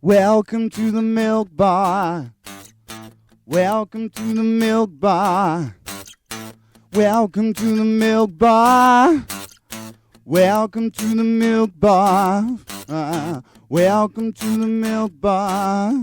Welcome to the milk bar. Welcome to the milk bar. Welcome to the milk bar. Welcome to the milk bar. Welcome to the milk bar.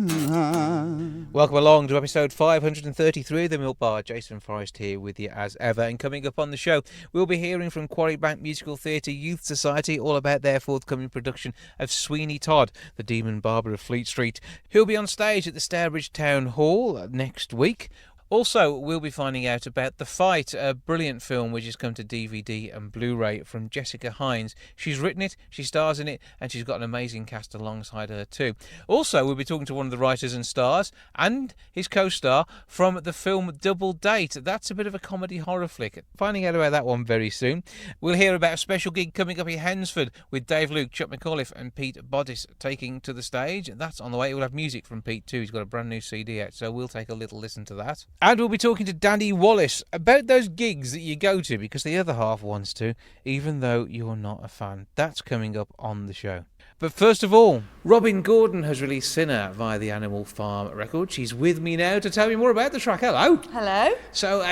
Welcome along to episode 533 of the Milk Bar. Jason Forrest here with you as ever. And coming up on the show, we'll be hearing from Quarry Bank Musical Theatre Youth Society all about their forthcoming production of Sweeney Todd, the Demon Barber of Fleet Street, who'll be on stage at the Stourbridge Town Hall next week. Also, we'll be finding out about The Fight, a brilliant film which has come to DVD and Blu-ray from Jessica Hynes. She's written it, she stars in it, and she's got an amazing cast alongside her too. Also, we'll be talking to one of the writers and stars and his co-star from the film Double Date. That's a bit of a comedy horror flick. Finding out about that one very soon. We'll hear about a special gig coming up in Hednesford with Dave Luke, Chuck Micallef and Pete Boddis taking to the stage. That's on the way. We'll have music from Pete too. He's got a brand new CD out, so we'll take a little listen to that. And we'll be talking to Danny Wallace about those gigs that you go to because the other half wants to, even though you're not a fan. That's coming up on the show. But first of all, Robyn Gordon has released Sinner via the Animal Farm record. She's with me now to tell me more about the track. Hello. Hello. So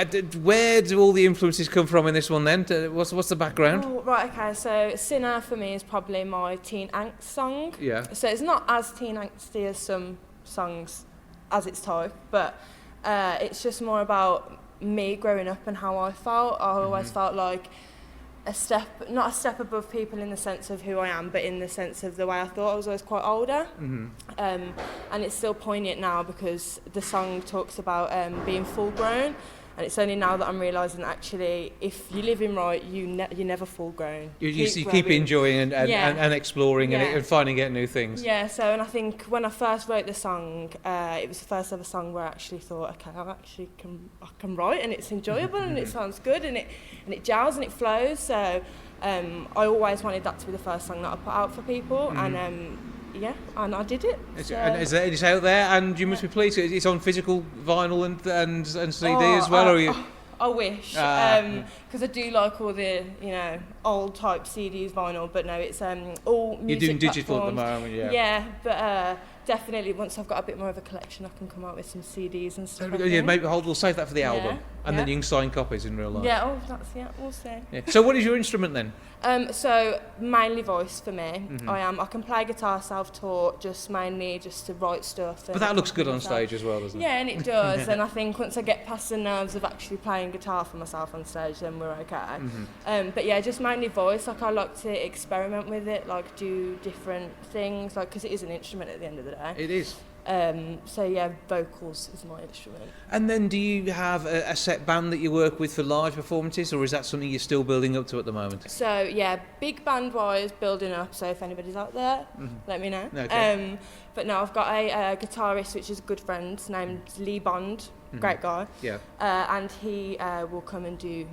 where do all the influences come from in this one then? What's the background? Oh, right, okay, so Sinner for me is probably my teen angst song. Yeah. So it's not as teen angsty as some songs as its type, but it's just more about me growing up and how I felt. I always felt like not a step above people in the sense of who I am, but in the sense of the way I thought. I was always quite older. And it's still poignant now because the song talks about being full grown. And it's only now that I'm realising actually, if you live in right, you're never full grown. You keep enjoying and exploring and finding out new things. Yeah, so and I think when I first wrote the song, it was the first ever song where I actually thought, okay, I can write and it's enjoyable and it sounds good and it gels and it flows. So I always wanted that to be the first song that I put out for people and I did it. It's out there, and you must be pleased. It's on physical vinyl and CD as well. I wish, because I do like all the old type CDs, vinyl, but no, it's all music. You're doing digital platforms. at the moment, yeah. Yeah, but definitely once I've got a bit more of a collection, I can come out with some CDs and stuff. Yeah, maybe we'll save that for the album, and then you can sign copies in real life. Yeah, we'll see. Yeah. So, what is your instrument then? So mainly voice for me. I can play guitar self-taught, just to write stuff. But that looks good on stage as well, doesn't it? Yeah, and it does. And I think once I get past the nerves of actually playing guitar for myself on stage, then we're okay. But yeah, just mainly voice. Like I like to experiment with it, like do different things, like because it is an instrument at the end of the day. It is. So yeah, vocals is my instrument. And then do you have a set band that you work with for live performances, or is that something you're still building up to at the moment? So yeah, big band wise building up, so if anybody's out there, let me know. Okay. But no, I've got a guitarist which is a good friend named Lee Bond, great guy. Yeah. And he will come and do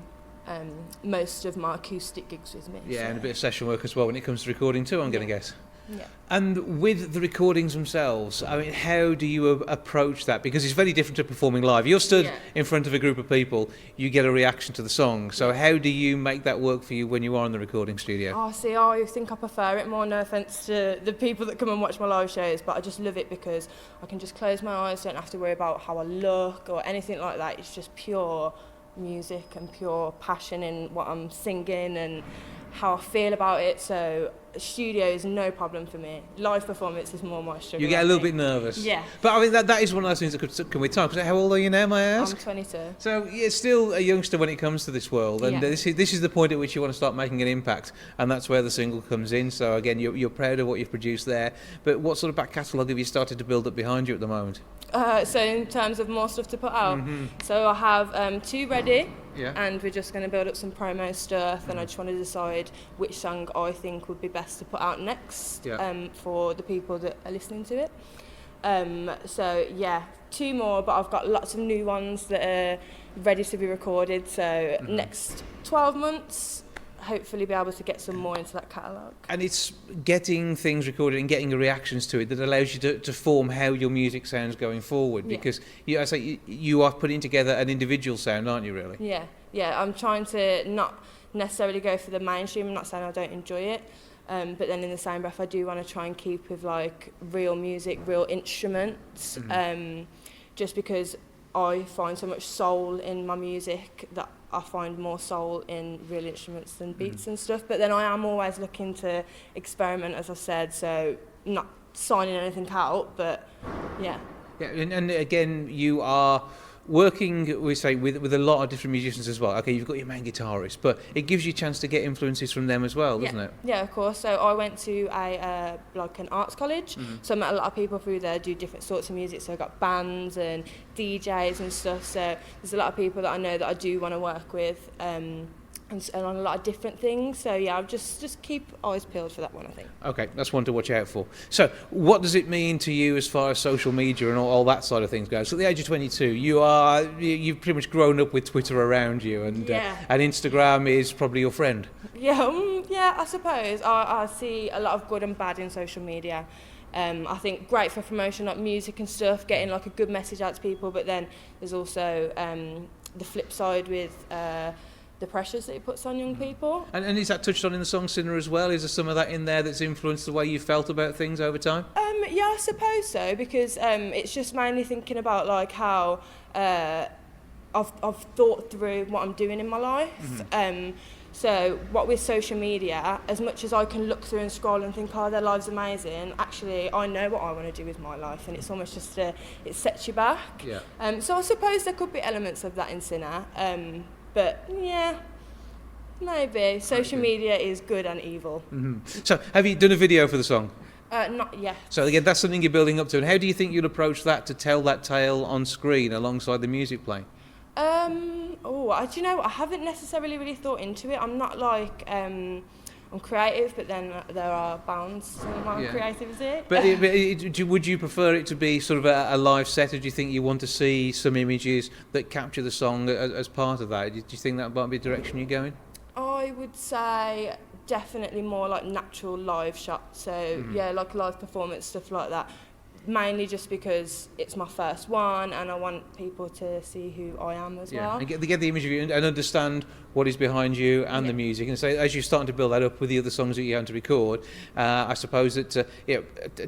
most of my acoustic gigs with me. Yeah, so. and a bit of session work as well when it comes to recording too, I'm going to guess. Yeah. And with the recordings themselves, I mean, how do you approach that? Because it's very different to performing live. You're stood in front of a group of people, you get a reaction to the song. So how do you make that work for you when you are in the recording studio? I think I prefer it more, no offence to the people that come and watch my live shows, but I just love it because I can just close my eyes, don't have to worry about how I look or anything like that. It's just pure music and pure passion in what I'm singing and how I feel about it. So studio is no problem for me. Live performance is more my struggle. You get a little bit nervous. Yeah. But I mean, that is one of those things that could come with time. How old are you now, may I ask? I'm 22. So you're still a youngster when it comes to this world, and this is the point at which you want to start making an impact, and that's where the single comes in. So again, you're proud of what you've produced there. But what sort of back catalogue have you started to build up behind you at the moment? So in terms of more stuff to put out, so I have 2 ready. Yeah. And we're just going to build up some promo stuff, and I just want to decide which song I think would be best to put out next for the people that are listening to it. So yeah, 2 more, but I've got lots of new ones that are ready to be recorded. So next 12 months, hopefully be able to get some more into that catalogue. And it's getting things recorded and getting the reactions to it that allows you to form how your music sounds going forward, because you are putting together an individual sound, aren't you, really? Yeah, I'm trying to not necessarily go for the mainstream. I'm not saying I don't enjoy it, But then in the same breath, I do want to try and keep with like real music, real instruments, just because I find so much soul in my music that I find more soul in real instruments than beats and stuff. But then I am always looking to experiment, as I said, so not signing anything out, but yeah. Yeah, and again, you are working, we say, with a lot of different musicians as well. Okay, you've got your main guitarist, but it gives you a chance to get influences from them as well, doesn't it? Yeah, of course. So I went to a like an arts college, so I met a lot of people through there do different sorts of music. So I got bands and DJs and stuff. So there's a lot of people that I know that I do want to work with, and on a lot of different things. So yeah, I'll just keep eyes peeled for that one, I think. Okay, that's one to watch out for. So what does it mean to you as far as social media and all that side of things goes? So at the age of 22, you've pretty much grown up with Twitter around you, and Instagram is probably your friend. Yeah, I suppose. I see a lot of good and bad in social media. I think great for promotion, like music and stuff, getting like a good message out to people, but then there's also the flip side with the pressures that it puts on young people. And is that touched on in the song Sinner as well? Is there some of that in there that's influenced the way you felt about things over time? Yeah, I suppose so, because it's just mainly thinking about like how I've thought through what I'm doing in my life. So what with social media, as much as I can look through and scroll and think, oh, their life's amazing, actually I know what I want to do with my life, and it's almost just it sets you back. Yeah. So I suppose there could be elements of that in Sinner. But yeah, maybe. Social media is good and evil. So have you done a video for the song? Not yet. So again, that's something you're building up to. And how do you think you'll approach that to tell that tale on screen alongside the music playing? Do you know what? I haven't necessarily really thought into it. I'm not like I'm creative, but then there are bounds to my creativity. But would you prefer it to be sort of a live set, or do you think you want to see some images that capture the song as part of that? Do you think that might be the direction you're going? I would say definitely more like natural live shots. So yeah, like live performance, stuff like that. Mainly just because it's my first one and I want people to see who I am as well. And get the image of you and understand what is behind you and the music. And so as you're starting to build that up with the other songs that you have to record, I suppose that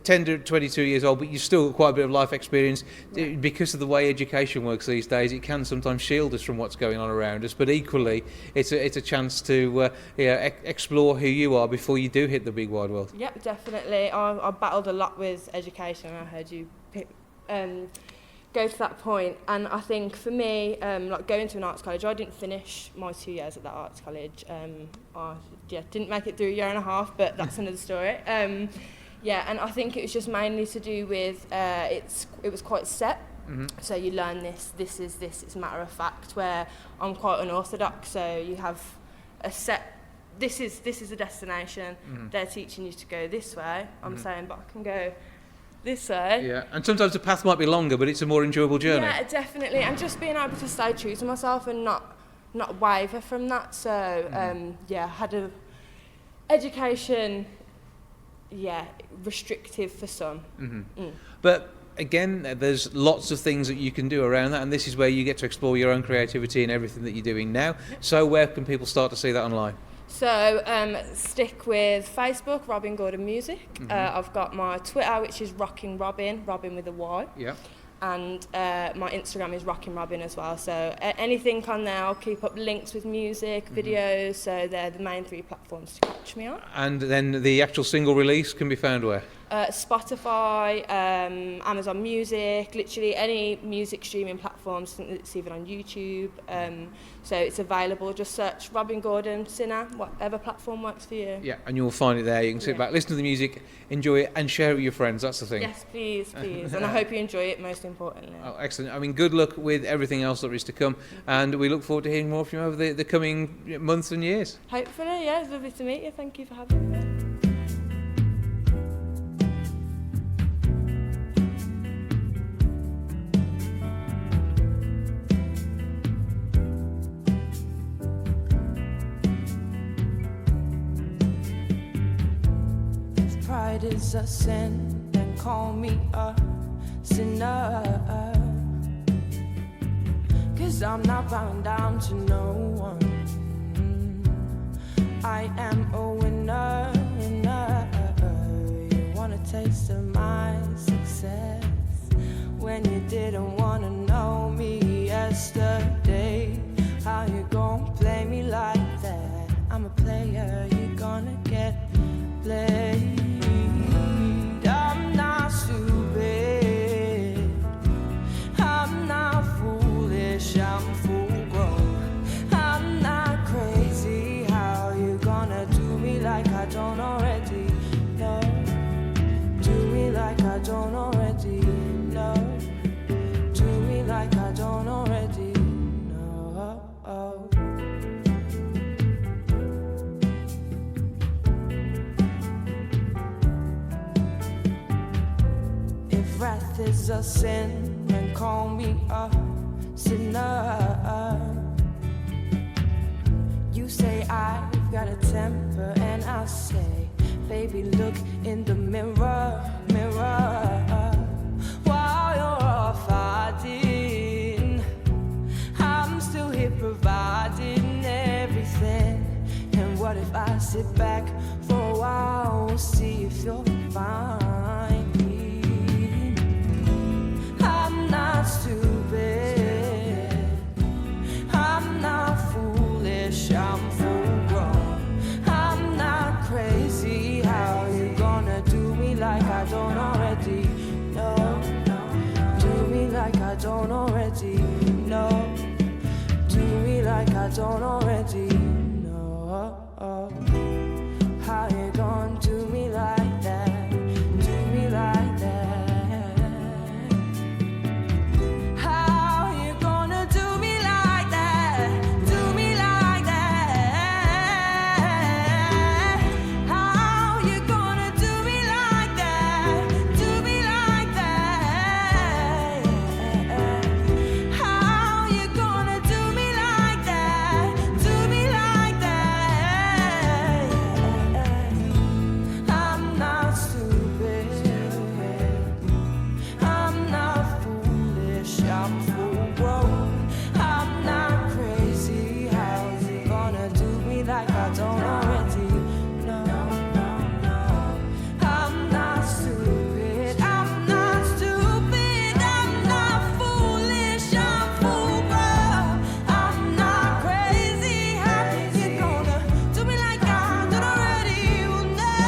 10 to 22 years old, but you've still got quite a bit of life experience. Because of the way education works these days, it can sometimes shield us from what's going on around us. But equally, it's a chance to explore who you are before you do hit the big wide world. Yep, definitely. I battled a lot with education. I heard you go to that point, and I think for me, like going to an arts college, I didn't finish my 2 years at that arts college. I didn't make it through a year and a half, but that's another story. And I think it was just mainly to do with it was quite set. So you learn this is this, it's matter of fact, where I'm quite unorthodox, so you have a set, this is a destination, they're teaching you to go this way, I'm saying, but I can go this way. Yeah, and sometimes the path might be longer, but it's a more enjoyable journey. Yeah, definitely, and just being able to stay true to myself and not waver from that. So had a education, restrictive for some. But again, there's lots of things that you can do around that, and this is where you get to explore your own creativity and everything that you're doing now. So where can people start to see that online? So stick with Facebook, Robyn Gordon Music. I've got my Twitter, which is Rocking Robyn, Robyn with a Y. Yeah. And my Instagram is Rocking Robyn as well. So anything on there, I'll keep up links with music, videos. So they're the main 3 platforms to catch me on. And then the actual single release can be found where? Spotify, Amazon Music, literally any music streaming platforms. I think it's even on YouTube. So it's available. Just search Robyn Gordon, Sinner, whatever platform works for you. Yeah, and you'll find it there. You can sit back, listen to the music, enjoy it, and share it with your friends. That's the thing. Yes, please. And I hope you enjoy it, most importantly. Oh, excellent. I mean, good luck with everything else that is to come, and we look forward to hearing more from you over the coming months and years. Hopefully, yeah. It's lovely to meet you. Thank you for having me. Pride is a sin, then call me a sinner. 'Cause I'm not bound down to no one. I am a winner. taste of my success. When you didn't wanna know me yesterday, how you gonna play me like that? I'm a player, you're gonna get played. I'm not stupid, I'm not foolish, I'm full grown. I'm not crazy, how you gonna do me like I don't already know? Do me like I don't already know. Do me like I don't already know. If wrath is a sin, then call me a sinner. You say I've got a temper, and I say, baby, look in the mirror, mirror. While you're off fighting, I'm still here providing everything. And what if I sit back for a while, we'll see if you're fine. I'm not stupid, I'm not foolish, I'm full grown. I'm not crazy, how you gonna do me like I don't already know? Do me like I don't already know. Do me like I don't already know. How you gonna do me like that? Do me like that? How you gonna do me like that? Do me like that? How you gonna do me like that? Do me like that? How you gonna do me like that? Do me like that? I'm not stupid, I'm not foolish, I'm full grown. I'm not crazy, how you gonna do me like I don't already know? I'm not stupid, I'm not stupid, I'm not foolish, I'm full grown. I'm not crazy, how you gonna do me like I don't already know?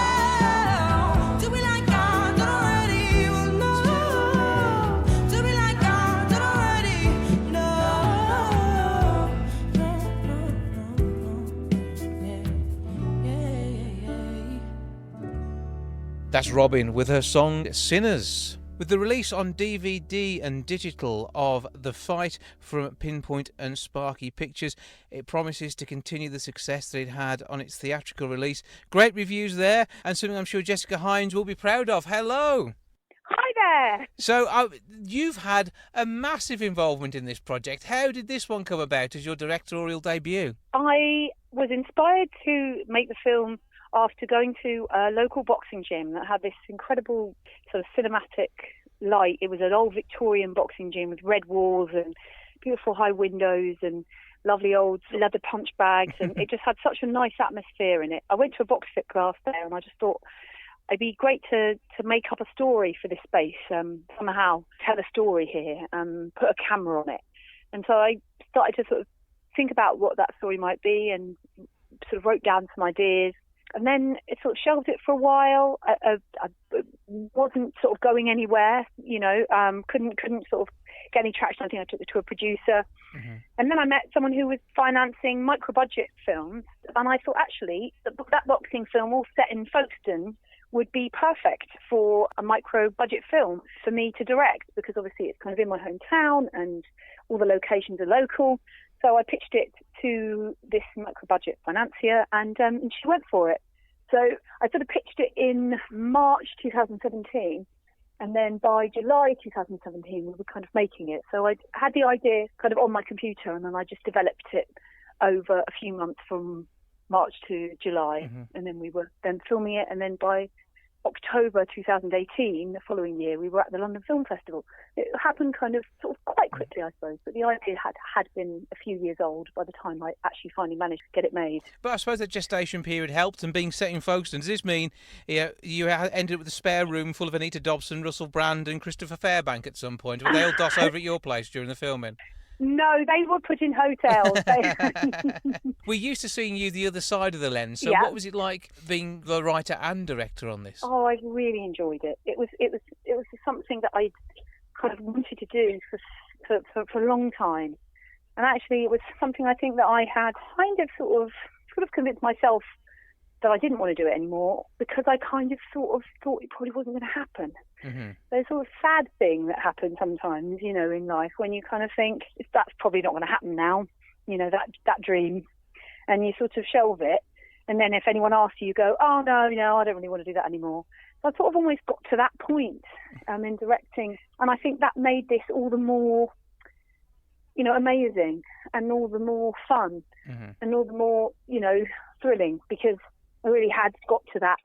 Do me like I don't already know. Do me like I don't already know. Yeah. That's Robyn with her song Sinners. With the release on DVD and digital of The Fight from Pinpoint and Sparky Pictures, it promises to continue the success that it had on its theatrical release. Great reviews there, and something I'm sure Jessica Hynes will be proud of. Hello! Hi there. So you've had a massive involvement in this project. How did this one come about as your directorial debut? I was inspired to make the film after going to a local boxing gym that had this incredible sort of cinematic light. It was an old Victorian boxing gym with red walls and beautiful high windows and lovely old leather punch bags, and it just had such a nice atmosphere in it. I went to a box fit class there, and I just thought it'd be great to make up a story for this space, somehow tell a story here, put a camera on it. And so I started to sort of think about what that story might be and sort of wrote down some ideas. And then it sort of shelved it for a while. I wasn't sort of going anywhere, couldn't sort of get any traction. I think I took it to a producer. Mm-hmm. And then I met someone who was financing micro-budget films. And I thought, actually, that boxing film all set in Folkestone would be perfect for a micro-budget film for me to direct, because obviously it's kind of in my hometown and all the locations are local. So I pitched it to this micro-budget financier, and she went for it. So I sort of pitched it in March 2017, and then by July 2017 we were kind of making it. So I had the idea kind of on my computer, and then I just developed it over a few months from March to July, and then we were then filming it, and then by October 2018, the following year, we were at the London Film Festival. It happened kind of sort of quite quickly, I suppose, but the idea had been a few years old by the time I actually finally managed to get it made. But I suppose that gestation period helped, and being set in Folkestone, does this mean you ended up with a spare room full of Anita Dobson, Russell Brand and Christopher Fairbank at some point? Were they all doss over at your place during the filming? No, they were put in hotels. We're used to seeing you the other side of the lens. So what was it like being the writer and director on this? Oh, I really enjoyed it. It was something that I kind of wanted to do for a long time. And actually, it was something I think that I had kind of sort of convinced myself that I didn't want to do it anymore, because I kind of sort of thought it probably wasn't going to happen. Mm-hmm. There's sort of sad thing that happens sometimes, you know, in life, when you kind of think that's probably not going to happen now, you know, that dream, and you sort of shelve it. And then if anyone asks you, you go, oh, no, I don't really want to do that anymore. So I sort of almost got to that point in directing. And I think that made this all the more, you know, amazing and all the more fun and all the more, you know, thrilling, because I really had got to that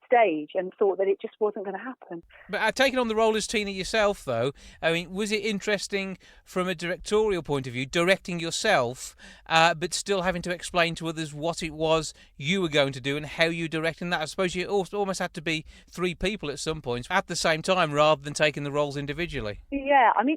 stage and thought that it just wasn't going to happen. But taking on the role as Tina yourself, though, I mean, was it interesting from a directorial point of view, directing yourself, but still having to explain to others what it was you were going to do and how you were directing that? I suppose you almost had to be three people at some points at the same time rather than taking the roles individually. Yeah, I mean,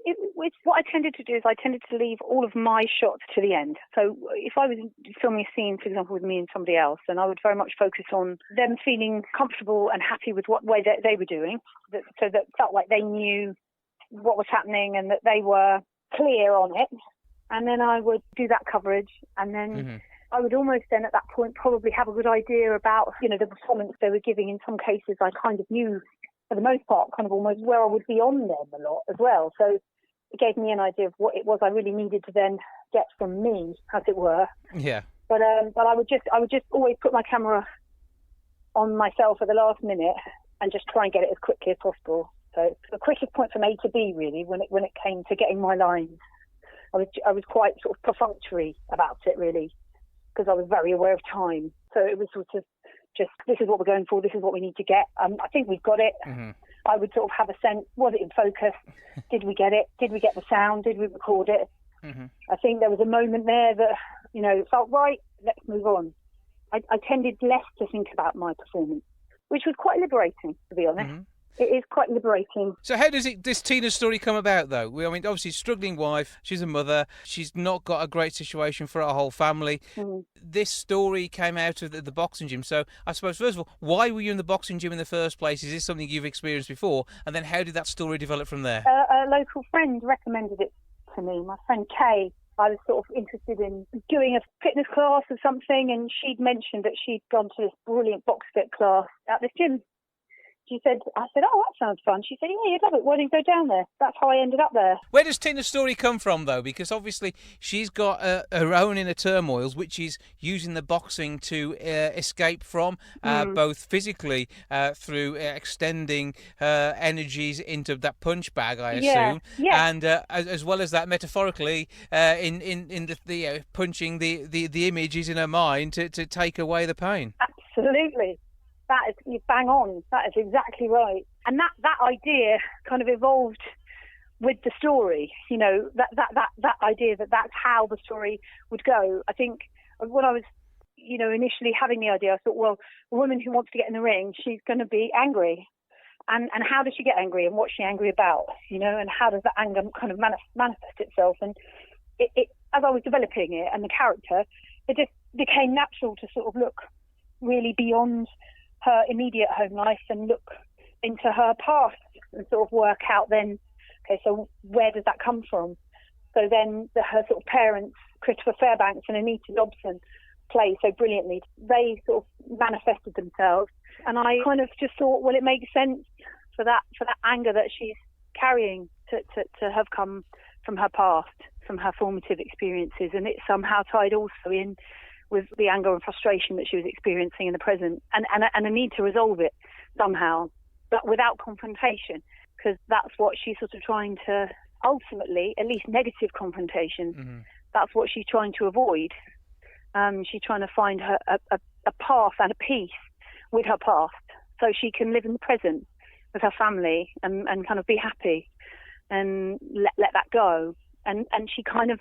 what I tended to do is I tended to leave all of my shots to the end. So if I was filming a scene, for example, with me and somebody else, then I would very much focus on them feeling comfortable and happy with what way that they were doing, so that felt like they knew what was happening and that they were clear on it. And then I would do that coverage, and then I would almost then at that point probably have a good idea about, you know, the performance they were giving. In some cases I kind of knew, for the most part, kind of almost where I would be on them a lot as well. So it gave me an idea of what it was I really needed to then get from me, as it were. Yeah. But I would just always put my camera on myself at the last minute and just try and get it as quickly as possible. So the quickest point from A to B, really, when it came to getting my lines. I was quite sort of perfunctory about it, really, because I was very aware of time. So it was sort of just, this is what we're going for, this is what we need to get. I think we've got it. I would sort of have a sense, was it in focus? Did we get it? Did we get the sound? Did we record it? I think there was a moment there that, you know, felt right, let's move on. I tended less to think about my performance, which was quite liberating, to be honest. It is quite liberating. So how does this Tina story come about, though? I mean, obviously, struggling wife, she's a mother, she's not got a great situation for her whole family. This story came out of the boxing gym. So I suppose, first of all, why were you in the boxing gym in the first place? Is this something you've experienced before? And then how did that story develop from there? A local friend recommended it to me, my friend Kay. I was sort of interested in doing a fitness class or something, and she'd mentioned that she'd gone to this brilliant box fit class at this gym. I said, oh, that sounds fun. She said, yeah, you'd love it. Why don't you go down there? That's how I ended up there. Where does Tina's story come from, though? Because obviously she's got her own inner turmoils, which is using the boxing to escape from, both physically through extending her energies into that punch bag, I assume, and as well as that metaphorically in the punching the images in her mind to take away the pain. Absolutely. That is, you bang on. That is exactly right. And that idea kind of evolved with the story. You know, that idea that's how the story would go. I think when I was, you know, initially having the idea, I thought, well, a woman who wants to get in the ring, she's going to be angry. And how does she get angry, and what's she angry about? You know, and how does that anger kind of manifest itself? And it as I was developing it and the character, it just became natural to sort of look really beyond her immediate home life and look into her past and sort of work out then, okay, so where does that come from? So then her sort of parents, Christopher Fairbanks and Anita Dobson, play so brilliantly. They sort of manifested themselves, and I kind of just thought, well, it makes sense for that anger that she's carrying to have come from her past, from her formative experiences, and it somehow tied also in with the anger and frustration that she was experiencing in the present, and a need to resolve it somehow, but without confrontation, because that's what she's sort of trying to, ultimately, at least negative confrontation, that's what she's trying to avoid. She's trying to find a path and a peace with her past, so she can live in the present with her family and kind of be happy and let that go. And she kind of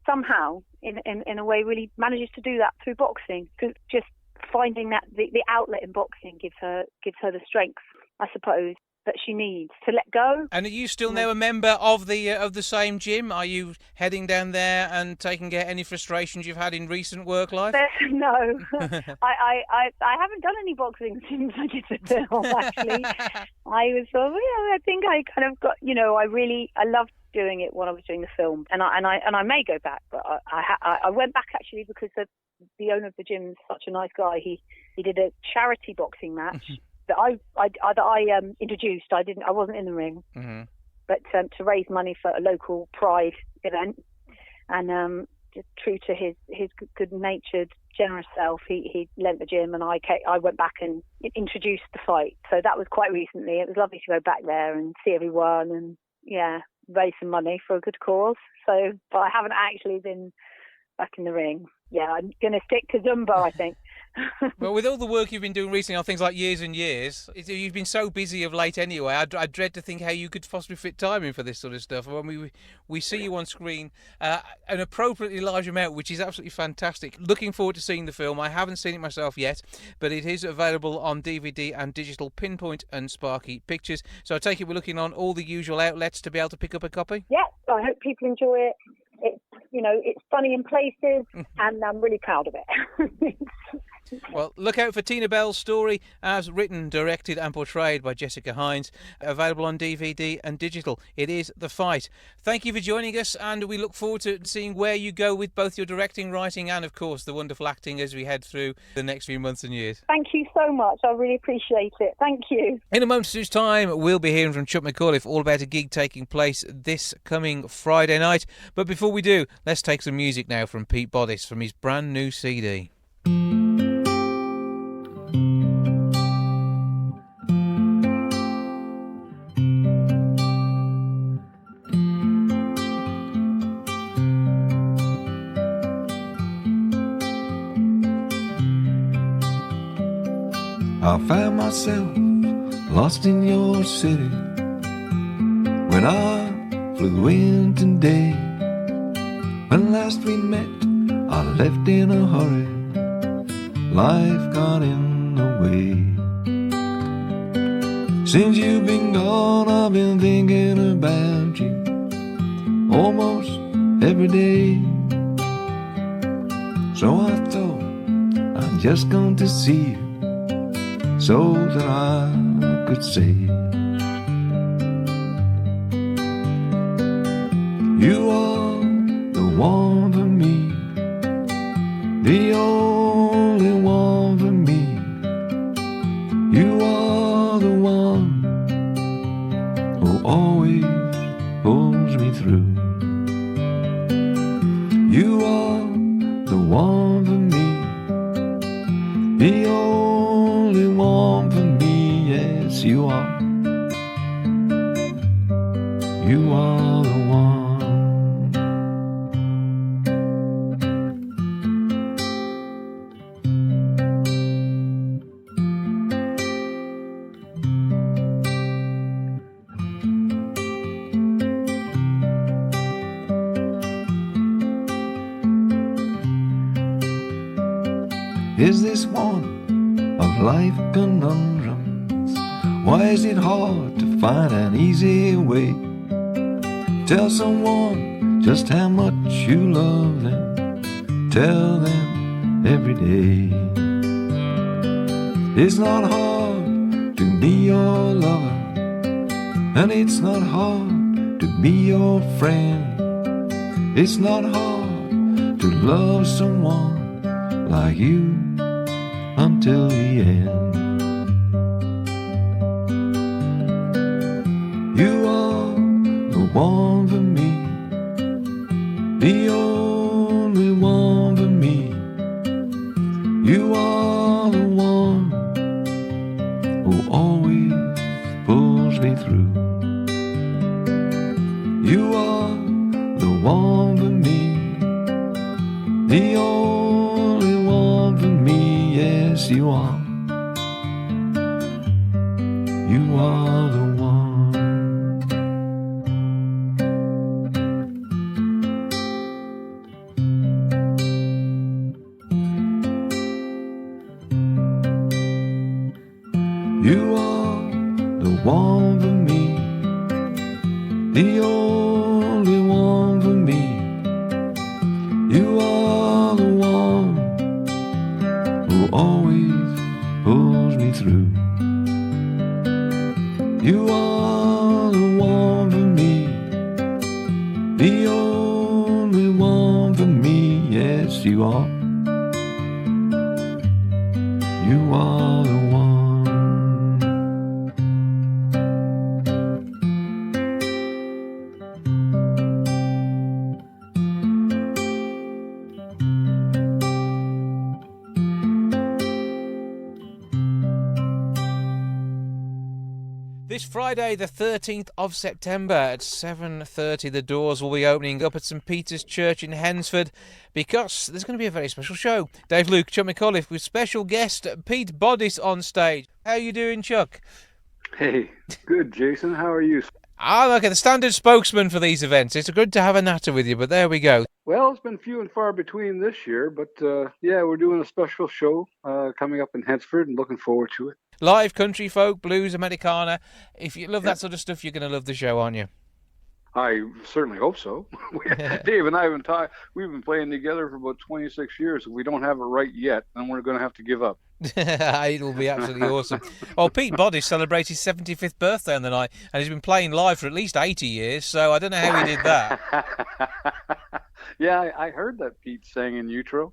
somehow, in a way, really manages to do that through boxing. Just finding that the outlet in boxing gives her the strength, I suppose, that she needs to let go. And are you still now a member of the same gym? Are you heading down there and taking out any frustrations you've had in recent work life? No, I haven't done any boxing since I did the film. Actually, I think I kind of got, I loved doing it when I was doing the film, and I may go back, but I went back actually because the owner of the gym is such a nice guy. He did a charity boxing match. That I introduced. I wasn't in the ring, but to raise money for a local Pride event, and just true to his good-natured, generous self, he lent the gym, and I went back and introduced the fight. So that was quite recently. It was lovely to go back there and see everyone, and raise some money for a good cause. So, but I haven't actually been back in the ring. Yeah, I'm going to stick to Zumba, I think. Well, with all the work you've been doing recently on things like Years and Years, you've been so busy of late anyway. I dread to think how you could possibly fit time in for this sort of stuff. When we see you on screen, an appropriately large amount, which is absolutely fantastic. Looking forward to seeing the film. I haven't seen it myself yet, but it is available on DVD and digital, Pinpoint and Sparky Pictures. So I take it we're looking on all the usual outlets to be able to pick up a copy? Yeah, I hope people enjoy it. It's funny in places, and I'm really proud of it. Well, look out for Tina Bell's story, as written, directed and portrayed by Jessica Hynes, available on DVD and digital. It is The Fight. Thank you for joining us, and we look forward to seeing where you go with both your directing, writing and, of course, the wonderful acting as we head through the next few months and years. Thank you so much. I really appreciate it. Thank you. In a moment's time, we'll be hearing from Chuck Micallef all about a gig taking place this coming Friday night. But before we do, let's take some music now from Pete Boddis from his brand new CD. I found myself lost in your city when I flew in today. When last we met, I left in a hurry. Life got in the way. Since you've been gone, I've been thinking about you almost every day. So I thought I'm just going to see you, so that I could say you are the one for me, the only one for me. You are the one who always pulls me through. You are the one for me, the only one for me. Yes, you are. You are the one. Is this one of life conundrums? Why is it hard to find an easy way? Tell someone just how much you love them. Tell them every day. It's not hard to be your lover, and it's not hard to be your friend. It's not hard to love someone like you until the end. You are the one for me, the only one for me. You are the one who always pulls me through. You are the one for me, the only one for me. Yes, you are. one for me, the only one for me. You are the one who always pulls me through. You are the one for me, the only one for me. Yes, you are. You are the one. This Friday, the 13th of September at 7:30, the doors will be opening up at St Peter's Church in Hednesford because there's going to be a very special show. Dave, Luke, Chuck Micallef with special guest Pete Boddis on stage. How are you doing, Chuck? Hey, good, Jason. How are you? I'm okay, the standard spokesman for these events. It's good to have a natter with you, but there we go. Well, it's been few and far between this year, but yeah, we're doing a special show coming up in Hednesford and looking forward to it. Live country folk, blues, Americana. If you love that sort of stuff, you're going to love the show, aren't you? I certainly hope so. Dave and I we've been playing together for about 26 years. If we don't have it right yet, then we're going to have to give up. It'll be absolutely awesome. Well, Pete Boddis celebrated his 75th birthday on the night, and he's been playing live for at least 80 years, so I don't know how he did that. Yeah, I heard that Pete sang in utero.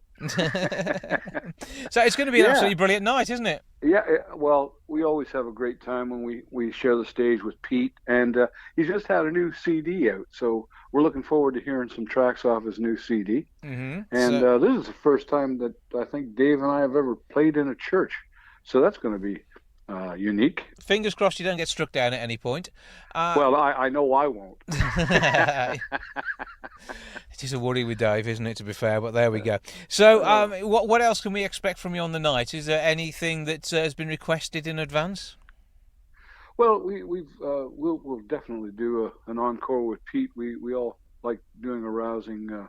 So it's going to be an absolutely brilliant night, isn't it? Yeah, well, we always have a great time when we share the stage with Pete, and he's just had a new CD out, so we're looking forward to hearing some tracks off his new CD. Mm-hmm. And this is the first time that I think Dave and I have ever played in a church, so that's going to be unique. Fingers crossed you don't get struck down at any point. Well, I know I won't. It is a worry with Dave, isn't it, to be fair, but there we go. So what else can we expect from you on the night? Is there anything that has been requested in advance? Well, we'll definitely do an encore with Pete. We all like doing a rousing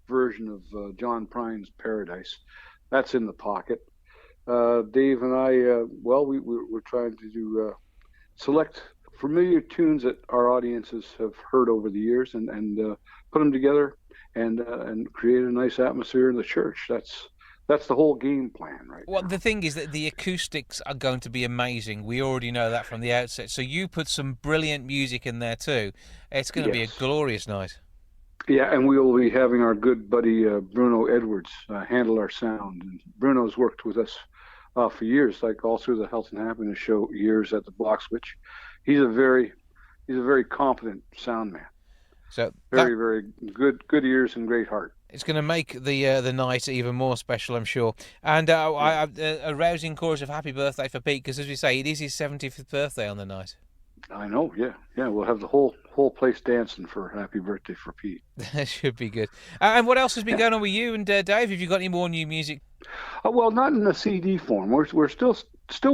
version of John Prine's Paradise. That's in the pocket. Dave and I, we're trying to do select familiar tunes that our audiences have heard over the years and put them together and create a nice atmosphere in the church. That's the whole game plan, right? Well, now. The thing is that the acoustics are going to be amazing. We already know that from the outset. So you put some brilliant music in there too. It's going to be a glorious night. Yeah, and we will be having our good buddy Bruno Edwards handle our sound. And Bruno's worked with us for years, like all through the Health and Happiness Show years at the Block Switch. He's a very competent sound man. So very good ears and great heart. It's going to make the night even more special, I'm sure. And a rousing chorus of happy birthday for Pete, because as we say, it is his 75th birthday on the night. I know, yeah. We'll have the whole place dancing for happy birthday for Pete. That should be good. And what else has been going on with you and Dave? Have you got any more new music? Well, not in a CD form. We're still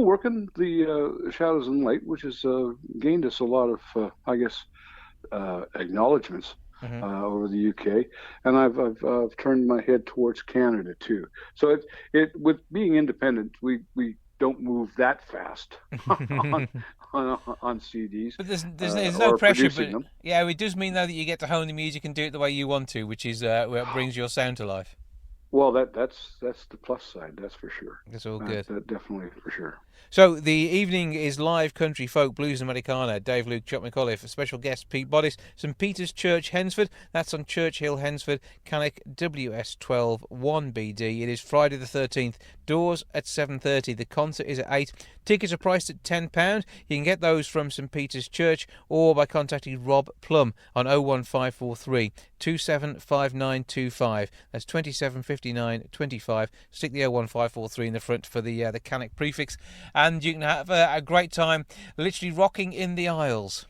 working the Shadows and Light, which has gained us a lot of, acknowledgments over the UK, and I've turned my head towards Canada too. So it with being independent, we don't move that fast on CDs. But there's no pressure. But yeah, it does mean though that you get to hone the music and do it the way you want to, which is what brings your sound to life. Well, that's the plus side, that's for sure. That's all good. That definitely for sure. So the evening is live country, folk, blues and Americana. Dave, Luke, Chuck Micallef, a special guest Pete Boddis, St Peter's Church, Hednesford. That's on Church Hill, Hednesford, Cannock, WS12 1BD. It is Friday the 13th. Doors at 7:30. The concert is at 8. Tickets are priced at £10. You can get those from St Peter's Church or by contacting Rob Plum on 01543 275925. That's 275925. Stick the 01543 in the front for the Cannock prefix, and you can have a great time literally rocking in the aisles.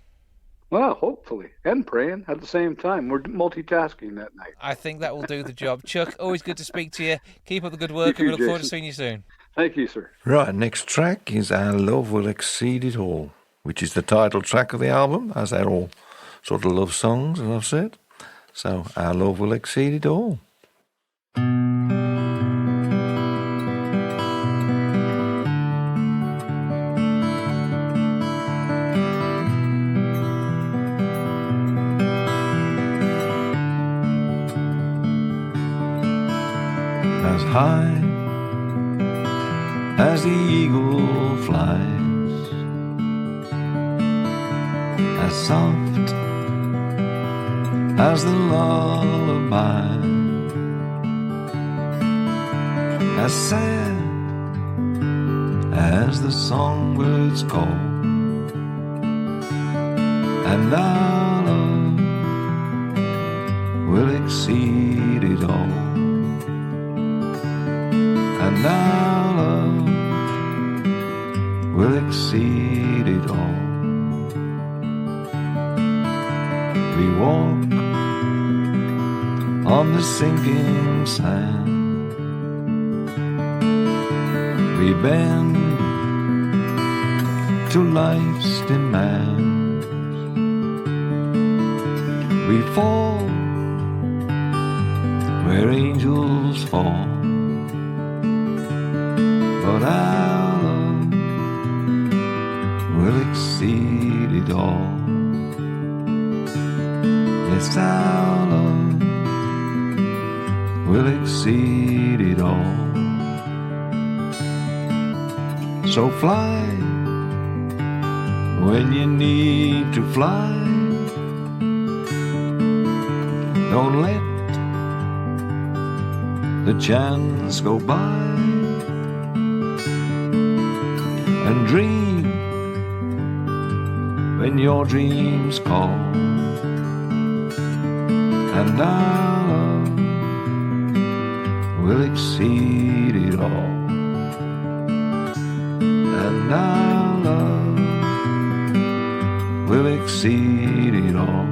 Well, hopefully, and praying at the same time. We're multitasking that night. I think that will do the job. Chuck, always good to speak to you. Keep up the good work, and we look forward to seeing you soon. Thank you, sir. Right, next track is Our Love Will Exceed It All, which is the title track of the album, as they're all sort of love songs, as I've said. So, Our Love Will Exceed It All. high as the eagle flies, as soft as the lullaby, as sad as the songbirds call. And our love will exceed it all. And our love will exceed it all. We walk on the sinking sand. We bend to life's demands. We fall where angels fall. But our love will exceed it all. Yes, our love will exceed it all. So fly when you need to fly. Don't let the chance go by. And dream when your dreams call. And our love will exceed it all. And our love will exceed it all.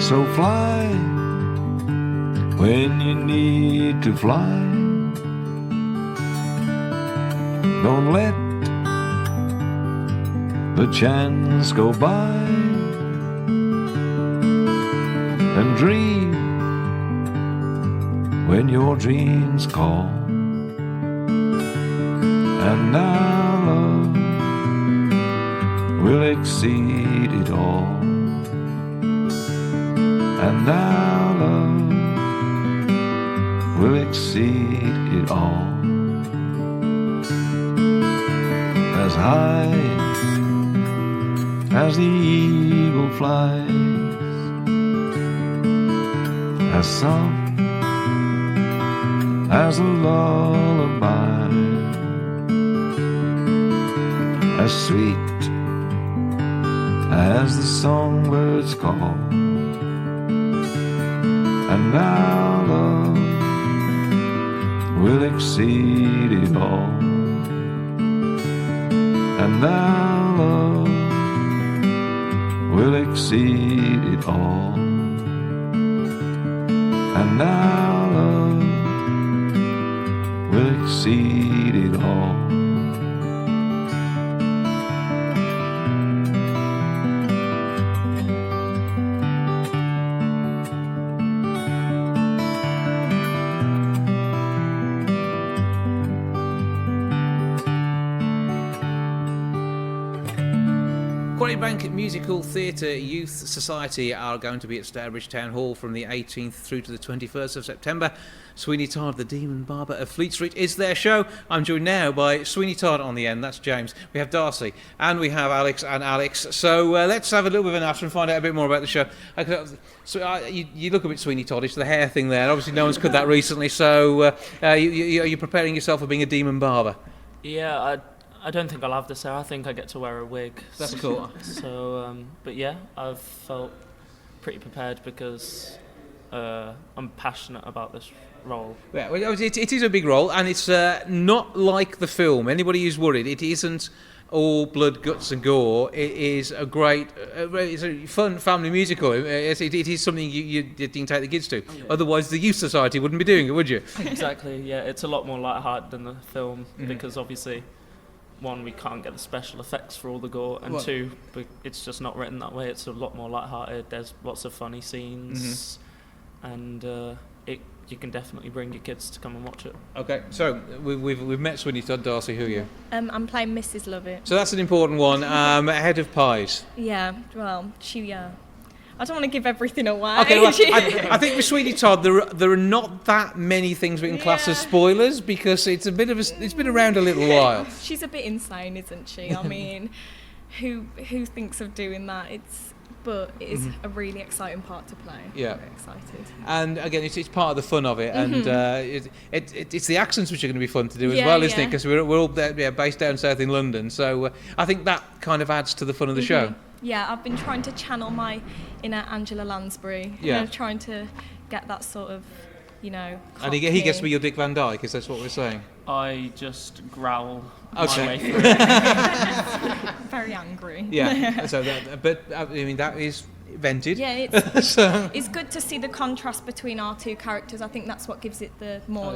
So fly when you need to fly. Don't let the chance go by. And dream when your dreams call. And our love will exceed it all. And our love will exceed it all. As high as the eagle flies, as soft as a lullaby, as sweet as the songbirds call. And our love will exceed it all. And our love will exceed it all. And our love will exceed it all. Quarry Bank Musical Theatre Youth Society are going to be at Stourbridge Town Hall from the 18th through to the 21st of September. Sweeney Todd, the Demon Barber of Fleet Street, is their show. I'm joined now by Sweeney Todd on the end, that's James. We have Darcy, and we have Alex and Alex. So let's have a little bit of an after and find out a bit more about the show. So you look a bit Sweeney Toddish, the hair thing there. Obviously no one's cut that recently, so are you preparing yourself for being a demon barber? Yeah, I don't think I'll have this hair. I think I get to wear a wig. That's cool. So, but yeah, I've felt pretty prepared because I'm passionate about this role. Yeah, well, it is a big role, and it's not like the film. Anybody who's worried, it isn't all blood, guts and gore. It is a great, it's a fun family musical. It is something you can take the kids to. Yeah. Otherwise, the Youth Society wouldn't be doing it, would you? Exactly, yeah. It's a lot more lighthearted than the film because obviously, one, we can't get the special effects for all the gore, and two, it's just not written that way. It's a lot more lighthearted. There's lots of funny scenes, and you can definitely bring your kids to come and watch it. Okay, so we've met Sweeney Todd. Darcy, who are you? I'm playing Mrs. Lovett. So that's an important one. Head of Pies. Yeah, well, I don't want to give everything away. Okay, well, I think with Sweeney Todd, there are not that many things we can class as spoilers because it's been around a little while. She's a bit insane, isn't she? I mean, who thinks of doing that? But it is a really exciting part to play. Yeah, I'm very excited. And again, it's part of the fun of it, and it's the accents which are going to be fun to do as well, isn't it? Because we're all based down south in London, so I think that kind of adds to the fun of the show. Yeah, I've been trying to channel my inner Angela Lansbury. Trying to get that sort of, And he gets to be your Dick Van Dyke, is that what we're saying? I just growl my Okay. way through it. Very angry. Yeah. So, that is vented. Yeah, it's good to see the contrast between our two characters. I think that's what gives it the more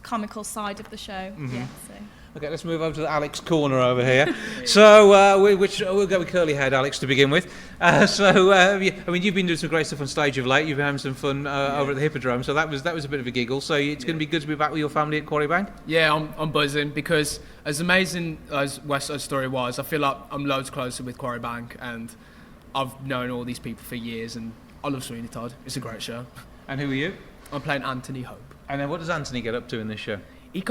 comical side of the show. Yeah. So. Okay, let's move over to the Alex corner over here. So, we'll go with curly haired Alex to begin with. You've been doing some great stuff on stage of late. You've been having some fun over at the Hippodrome, so that was a bit of a giggle. So it's going to be good to be back with your family at Quarry Bank? Yeah, I'm buzzing because as amazing as West Side Story was, I feel like I'm loads closer with Quarry Bank, and I've known all these people for years, and I love Sweeney Todd. It's a great show. And who are you? I'm playing Anthony Hope. And then what does Anthony get up to in this show? He's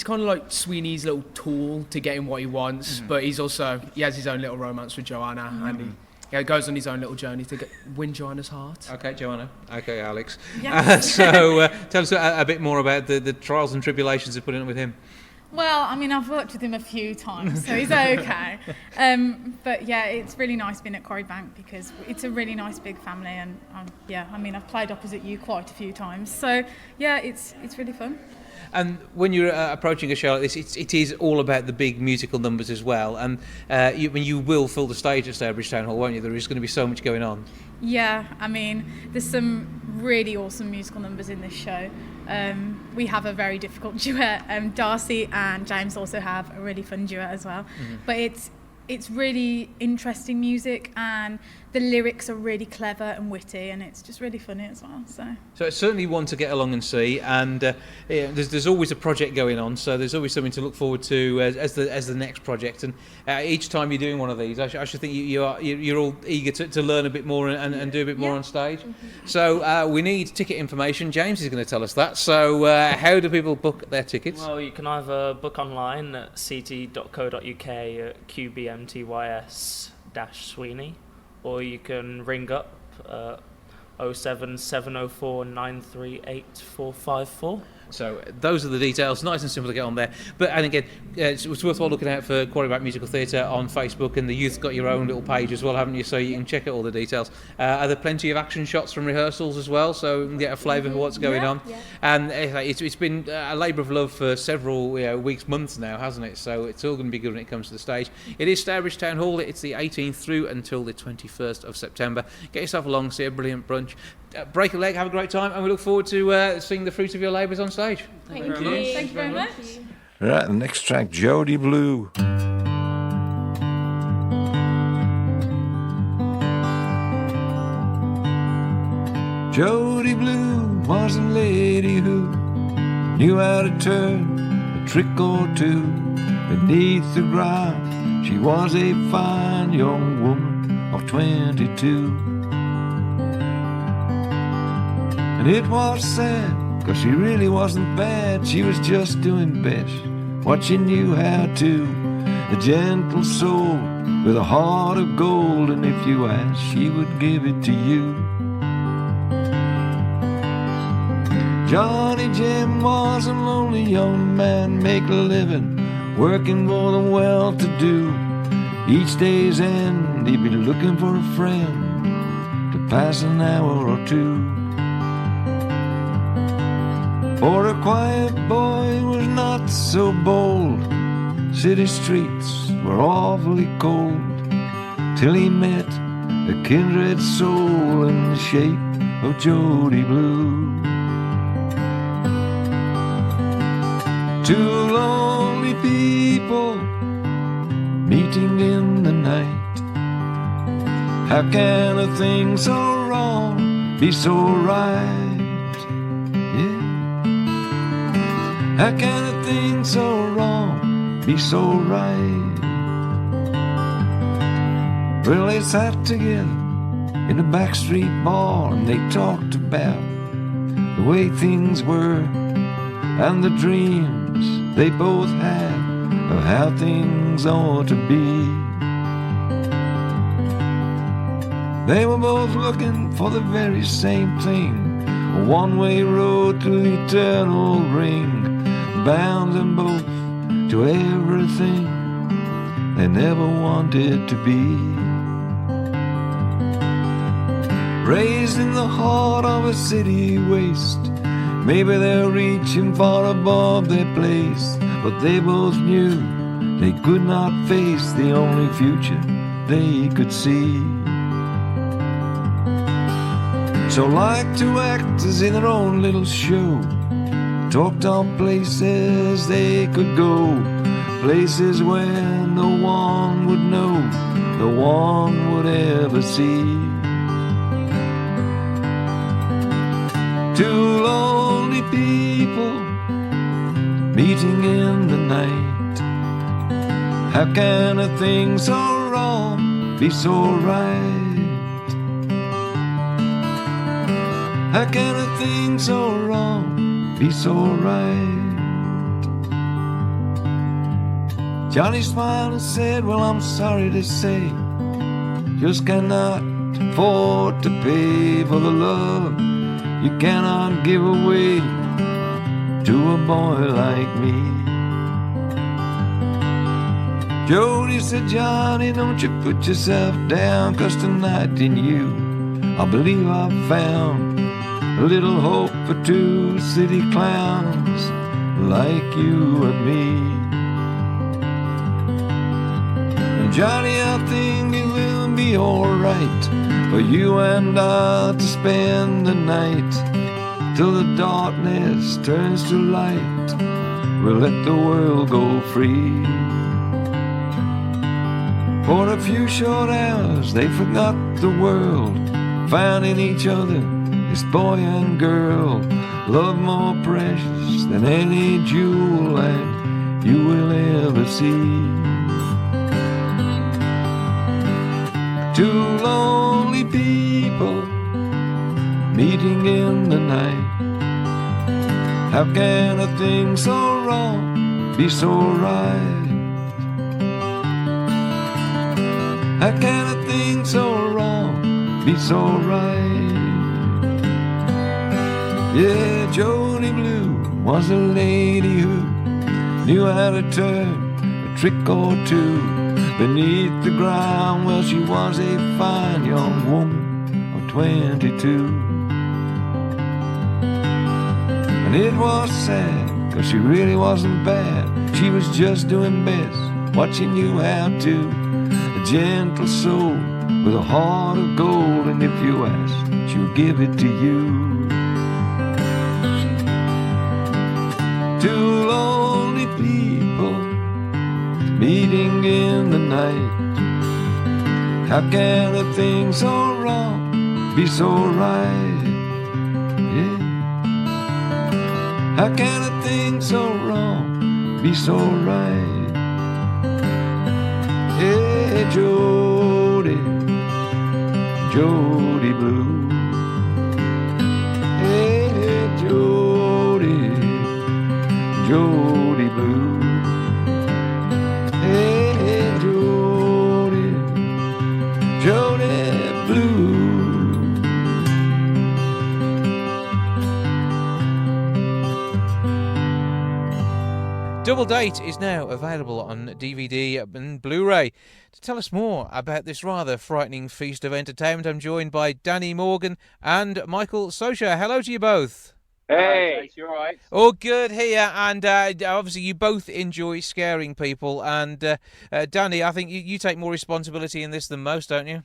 kind of like Sweeney's little tool to get him what he wants, but he has his own little romance with Joanna, and he goes on his own little journey to win Joanna's heart. Okay, Joanna. Okay, Alex. Yes. Tell us a bit more about the trials and tribulations of putting up with him. Well, I mean, I've worked with him a few times, so he's okay. But yeah, it's really nice being at Quarry Bank because it's a really nice big family, and I've played opposite you quite a few times. So yeah, it's really fun. And when you're approaching a show like this, it is all about the big musical numbers as well. And you will fill the stage at Stourbridge Town Hall, won't you? There is going to be so much going on. Yeah, I mean, there's some really awesome musical numbers in this show. We have a very difficult duet. Darcy and James also have a really fun duet as well. But it's really interesting music, and the lyrics are really clever and witty, and it's just really funny as well. So it's certainly one to get along and see, and there's always a project going on, so there's always something to look forward to as the next project. And each time you're doing one of these, I should think you're all eager to learn a bit more and do a bit more on stage. So we need ticket information. James is going to tell us that. So how do people book their tickets? Well, you can either book online at ct.co.uk at QBMTYS-Sweeney, or you can ring up 07704 938 454. So those are the details, nice and simple to get on there. And again, it's worthwhile looking out for Quarry Bank Musical Theatre on Facebook, and the youth got your own little page as well, haven't you? So you can check out all the details. Are there plenty of action shots from rehearsals as well, so we can get a flavour for what's going on? Yeah. And it's been a labour of love for several weeks, months now, hasn't it? So it's all going to be good when it comes to the stage. It is Stourbridge Town Hall. It's the 18th through until the 21st of September. Get yourself along, see a brilliant brunch. Break a leg, have a great time, and we look forward to seeing the fruit of your labours on stage. Thank you. Thank you very much. Right, the next track, Jody Blue. Jody Blue was a lady who knew how to turn a trick or two beneath the ground. She was a fine young woman of 22. And it was sad, 'cause she really wasn't bad. She was just doing best what she knew how to. A gentle soul with a heart of gold, and if you asked, she would give it to you. Johnny Jim was a lonely young man, make a living, working for the well-to-do. Each day's end, he'd be looking for a friend to pass an hour or two. For a quiet boy was not so bold. City streets were awfully cold, till he met a kindred soul in the shape of Jody Blue. Two lonely people meeting in the night. How can a thing so wrong be so right? How can a thing so wrong be so right? Well, they sat together in a backstreet bar and they talked about the way things were and the dreams they both had of how things ought to be. They were both looking for the very same thing, a one-way road to the eternal ring, bound them both to everything they never wanted to be. Raised in the heart of a city waste, maybe they're reaching far above their place, but they both knew they could not face the only future they could see. So like two actors in their own little show, talked of places they could go, places where no one would know, no one would ever see. Two lonely people meeting in the night. How can a thing so wrong be so right? How can a thing so wrong be so right? Johnny smiled and said, well, I'm sorry to say, just cannot afford to pay for the love you cannot give away to a boy like me. Jody said, Johnny, don't you put yourself down, 'cause tonight in you I believe I've found a little hope for two city clowns like you and me. And Johnny, I think it will be alright for you and I to spend the night till the darkness turns to light. We'll let the world go free. For a few short hours they forgot the world, found in each other this boy and girl, love more precious than any jewel that you will ever see. Two lonely people meeting in the night. How can a thing so wrong be so right? How can a thing so wrong be so right? Yeah, Jody Blue was a lady who knew how to turn a trick or two beneath the ground. Well, she was a fine young woman of 22. And it was sad, 'cause she really wasn't bad. She was just doing best what she knew how to. A gentle soul with a heart of gold, and if you ask, she'll give it to you. Two lonely people meeting in the night. How can a thing so wrong be so right? Yeah. How can a thing so wrong be so right? Yeah, Jody, Jody Blue. Hey, Jody, Jody Blue. Hey, Jody, Jody Blue. Double Date is now available on DVD and Blu-ray. To tell us more about this rather frightening feast of entertainment, I'm joined by Danny Morgan and Michael Socha. Hello to you both. Hey, you all right? All good here, and obviously you both enjoy scaring people. And Danny, I think you take more responsibility in this than most, don't you?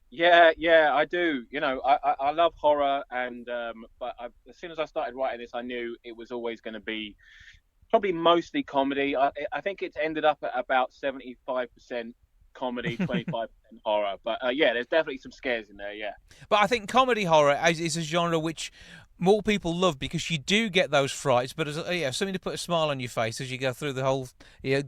Yeah, I do. You know, I love horror, and but as soon as I started writing this, I knew it was always going to be probably mostly comedy. I think it's ended up at about 75% comedy, 25% horror. But yeah, there's definitely some scares in there. Yeah. But I think comedy horror is a genre which more people love because you do get those frights, but as something to put a smile on your face as you go through the whole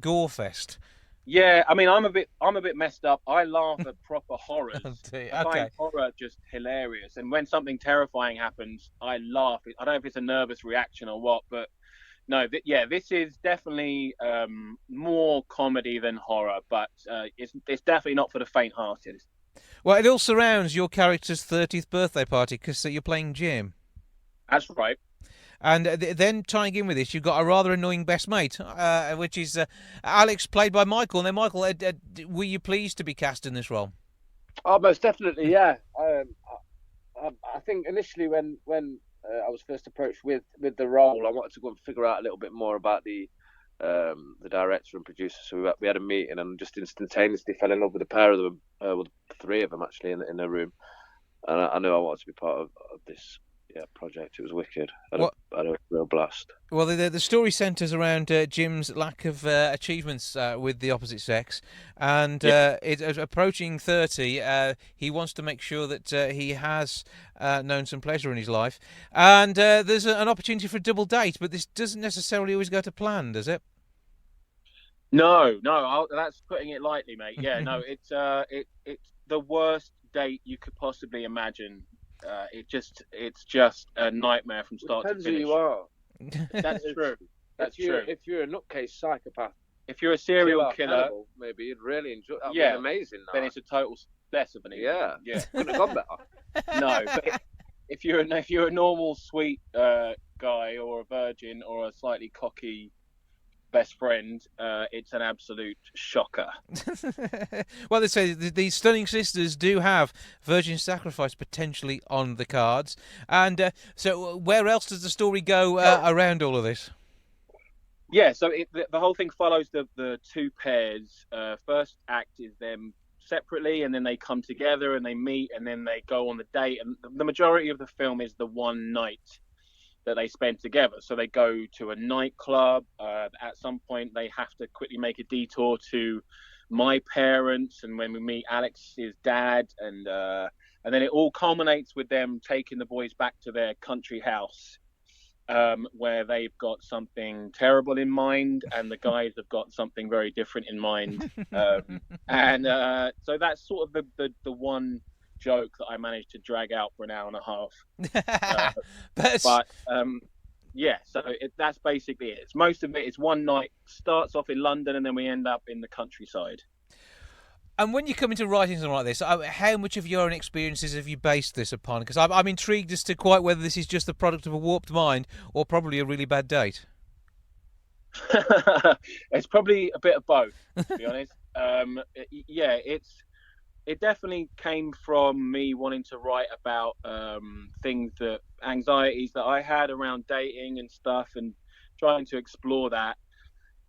gore fest. Yeah, I mean, I'm a bit messed up. I laugh at proper horrors. Okay. I find horror just hilarious, and when something terrifying happens, I laugh. I don't know if it's a nervous reaction or what, but no, this is definitely more comedy than horror, but it's definitely not for the faint-hearted. Well, it all surrounds your character's 30th birthday party because you're playing Jim. That's right. And then tying in with this, you've got a rather annoying best mate, which is Alex, played by Michael. Now, Michael, were you pleased to be cast in this role? Oh, most definitely, yeah. I think initially when I was first approached with the role, I wanted to go and figure out a little bit more about the director and producer. So we had a meeting and just instantaneously fell in love with the pair of them, well, the three of them actually in a room. And I knew I wanted to be part of this. Yeah, project. It was wicked. I had a real blast. Well, the story centres around Jim's lack of achievements with the opposite sex, and it's approaching 30. He wants to make sure that he has known some pleasure in his life, and there's an opportunity for a double date, but this doesn't necessarily always go to plan, does it? No, that's putting it lightly, mate. Yeah, no, it's the worst date you could possibly imagine. It's just a nightmare from start to finish. Depends who you are. That's true. That's true. If you're a nutcase psychopath, if you're a serial killer, cannibal, maybe you'd really enjoy. That'd be amazing. Then it's a total success of an evening. Yeah. Couldn't have gone better. No, but if you're a normal sweet guy or a virgin or a slightly cocky best friend, it's an absolute shocker. Well, they say these stunning sisters do have virgin sacrifice potentially on the cards, and so where else does the story go around all of this? Yeah, so the whole thing follows the two pairs. First act is them separately, and then they come together and they meet, and then they go on the date. And the majority of the film is the one night that they spend together. So they go to a nightclub. At some point, they have to quickly make a detour to my parents, and when we meet Alex's dad, and then it all culminates with them taking the boys back to their country house, where they've got something terrible in mind, and the guys have got something very different in mind. So that's sort of the one joke that I managed to drag out for an hour and a half. So that's basically it. Most of it is one night, starts off in London, and then we end up in the countryside. And when you come into writing something like this, how much of your own experiences have you based this upon? Because I'm intrigued as to quite whether this is just the product of a warped mind or probably a really bad date. It's probably a bit of both, to be honest. It definitely came from me wanting to write about anxieties that I had around dating and stuff, and trying to explore that.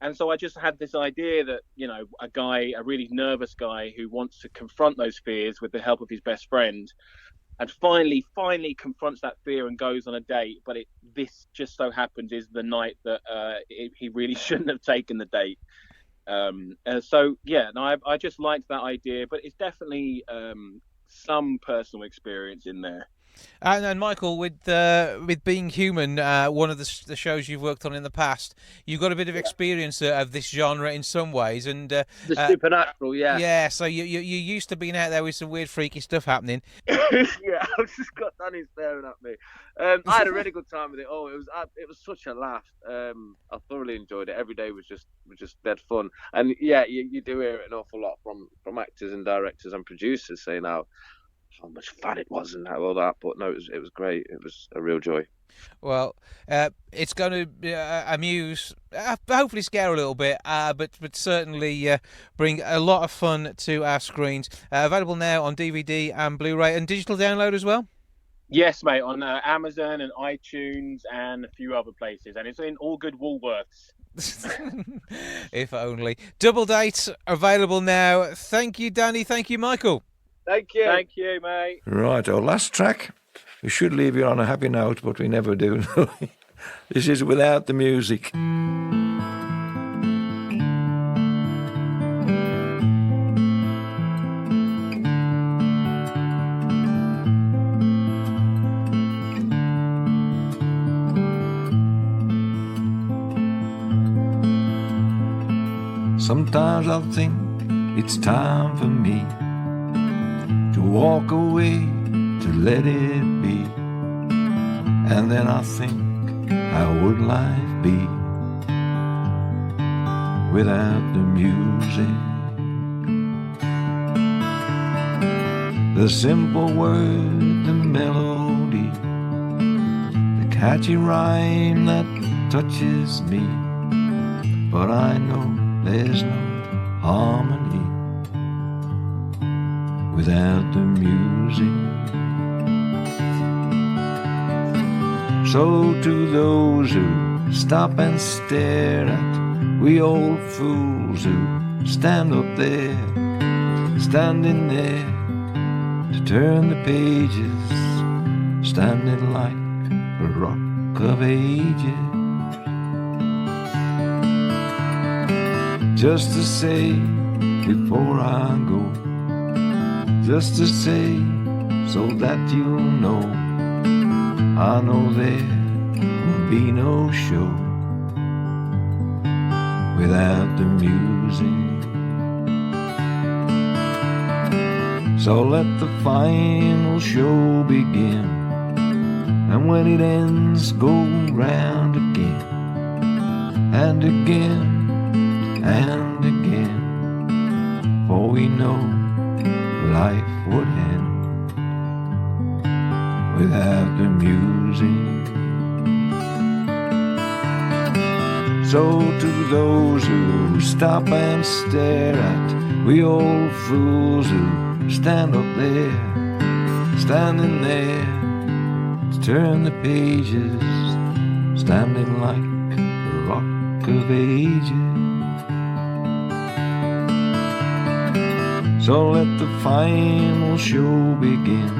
And so I just had this idea that, a really nervous guy who wants to confront those fears with the help of his best friend, and finally confronts that fear and goes on a date. But this just so happens is the night that he really shouldn't have taken the date. I just liked that idea, but it's definitely some personal experience in there. And Michael, with Being Human, one of the shows you've worked on in the past, you've got a bit of experience of this genre in some ways, and the supernatural, yeah. So you're used to being out there with some weird, freaky stuff happening. Yeah, I've just got Danny staring at me. I had a really good time with it. Oh, it was such a laugh. I thoroughly enjoyed it. Every day was just dead fun. And yeah, you do hear it an awful lot from actors and directors and producers saying how much fun it was and all that. But no, it was great. It was a real joy. Well, it's going to amuse, hopefully scare a little bit, but certainly bring a lot of fun to our screens. Available now on DVD and Blu-ray and digital download as well. Yes, mate, on Amazon and iTunes and a few other places, and it's in all good Woolworths. If only. Double Date available now. Thank you, Danny. Thank you, Michael. Thank you. Thank you, mate. Right, our last track. We should leave you on a happy note, but we never do. This is Without the Music. Sometimes I think it's time for me to walk away, to let it be. And then I think, how would life be without the music? The simple word, the melody, the catchy rhyme that touches me. But I know there's no harmony without the music. So to those who stop and stare at we old fools who stand up there, standing there to turn the pages, standing like a rock of ages. Just to say before I go, just to say so that you'll know, I know there will be no show without the music. So let the final show begin, and when it ends go round again and again and again, for we know life would end without the music. So to those who stop and stare at we old fools who stand up there, standing there to turn the pages, standing like a rock of ages. So let the final show begin,